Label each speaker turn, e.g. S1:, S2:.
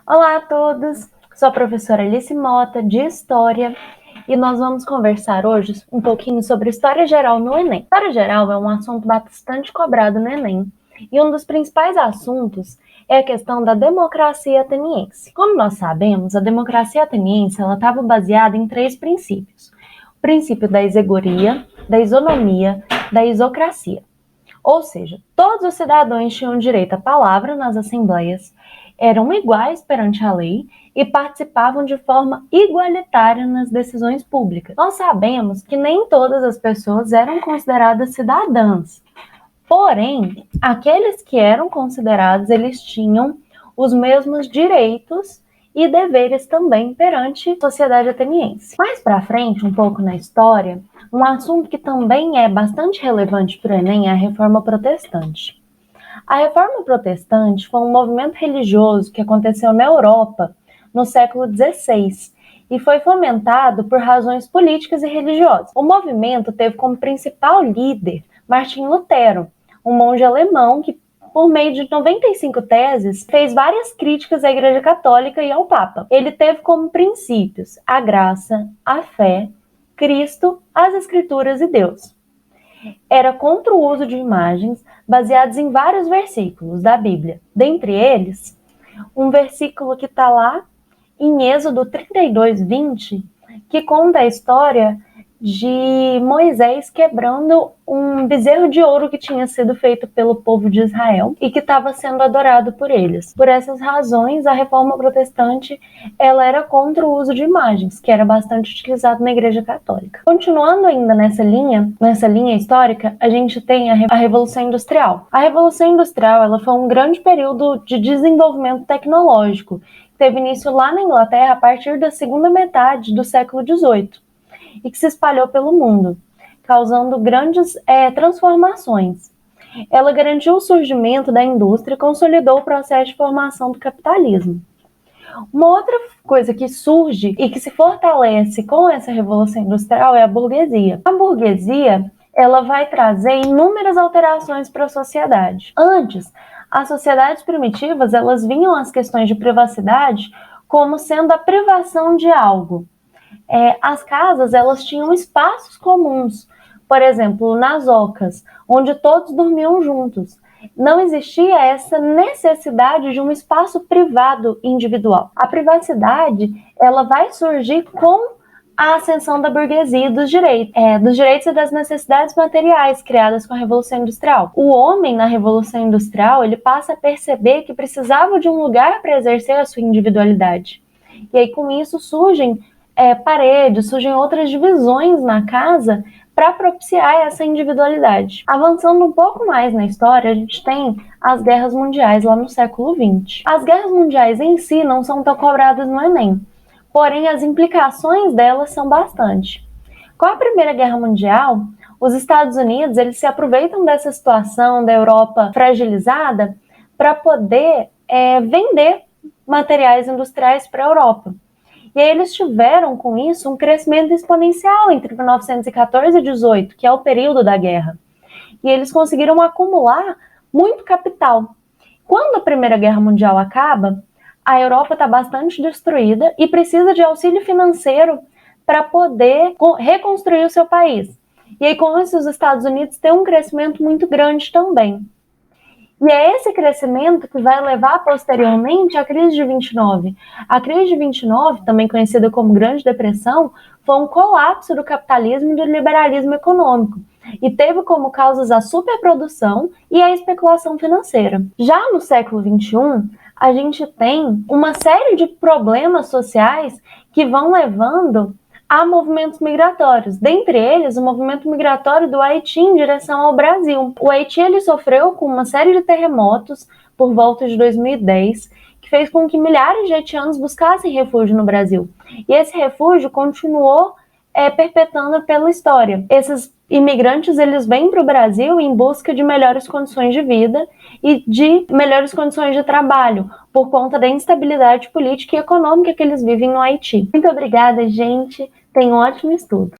S1: Olá a todos, sou a professora Alice Mota, de História, e nós vamos conversar hoje um pouquinho sobre História Geral no Enem. História Geral é um assunto bastante cobrado no Enem, e um dos principais assuntos é a questão da democracia ateniense. Como nós sabemos, a democracia ateniense estava baseada em 3 princípios. O princípio da isegoria, da isonomia, da isocracia. Ou seja, todos os cidadãos tinham direito à palavra nas assembleias, eram iguais perante a lei e participavam de forma igualitária nas decisões públicas. Nós sabemos que nem todas as pessoas eram consideradas cidadãs, porém, aqueles que eram considerados, eles tinham os mesmos direitos e deveres também perante a sociedade ateniense. Mais para frente, um pouco na história, um assunto que também é bastante relevante para o Enem é a Reforma Protestante. A Reforma Protestante foi um movimento religioso que aconteceu na Europa no século XVI e foi fomentado por razões políticas e religiosas. O movimento teve como principal líder Martim Lutero, um monge alemão que, por meio de 95 teses, fez várias críticas à Igreja Católica e ao Papa. Ele teve como princípios a graça, a fé, Cristo, as Escrituras e Deus. Era contra o uso de imagens baseados em vários versículos da Bíblia. Dentre eles, um versículo que está lá em Êxodo 32:20, que conta a história de Moisés quebrando um bezerro de ouro que tinha sido feito pelo povo de Israel e que estava sendo adorado por eles. Por essas razões, a Reforma Protestante ela era contra o uso de imagens, que era bastante utilizado na Igreja Católica. Continuando ainda nessa linha histórica, a gente tem a Revolução Industrial. A Revolução Industrial ela foi um grande período de desenvolvimento tecnológico, que teve início lá na Inglaterra a partir da segunda metade do século XVIII. E que se espalhou pelo mundo, causando grandes transformações. Ela garantiu o surgimento da indústria e consolidou o processo de formação do capitalismo. Uma outra coisa que surge e que se fortalece com essa revolução industrial é a burguesia. A burguesia ela vai trazer inúmeras alterações para a sociedade. Antes, as sociedades primitivas elas vinham as questões de privacidade como sendo a privação de algo. As casas elas tinham espaços comuns, por exemplo, nas ocas, onde todos dormiam juntos. Não existia essa necessidade de um espaço privado individual. A privacidade ela vai surgir com a ascensão da burguesia e dos direitos e das necessidades materiais criadas com a Revolução Industrial. O homem na Revolução Industrial ele passa a perceber que precisava de um lugar para exercer a sua individualidade. E aí com isso surgem paredes, surgem outras divisões na casa para propiciar essa individualidade. Avançando um pouco mais na história, a gente tem as guerras mundiais lá no século XX. As guerras mundiais em si não são tão cobradas no Enem, porém as implicações delas são bastante. Com a Primeira Guerra Mundial, os Estados Unidos eles se aproveitam dessa situação da Europa fragilizada para poder vender materiais industriais para a Europa. E aí eles tiveram, com isso, um crescimento exponencial entre 1914 e 18, que é o período da guerra. E eles conseguiram acumular muito capital. Quando a Primeira Guerra Mundial acaba, a Europa está bastante destruída e precisa de auxílio financeiro para poder reconstruir o seu país. E aí, com isso, os Estados Unidos têm um crescimento muito grande também. E é esse crescimento que vai levar posteriormente à crise de 29. A crise de 29, também conhecida como Grande Depressão, foi um colapso do capitalismo e do liberalismo econômico e teve como causas a superprodução e a especulação financeira. Já no século XXI, a gente tem uma série de problemas sociais que vão levando a movimentos migratórios. Dentre eles, o movimento migratório do Haiti em direção ao Brasil. O Haiti ele sofreu com uma série de terremotos por volta de 2010, que fez com que milhares de haitianos buscassem refúgio no Brasil. E esse refúgio continuou perpetuando pela história. Esses imigrantes eles vêm para o Brasil em busca de melhores condições de vida e de melhores condições de trabalho, por conta da instabilidade política e econômica que eles vivem no Haiti. Muito obrigada, gente. Tenham um ótimo estudo.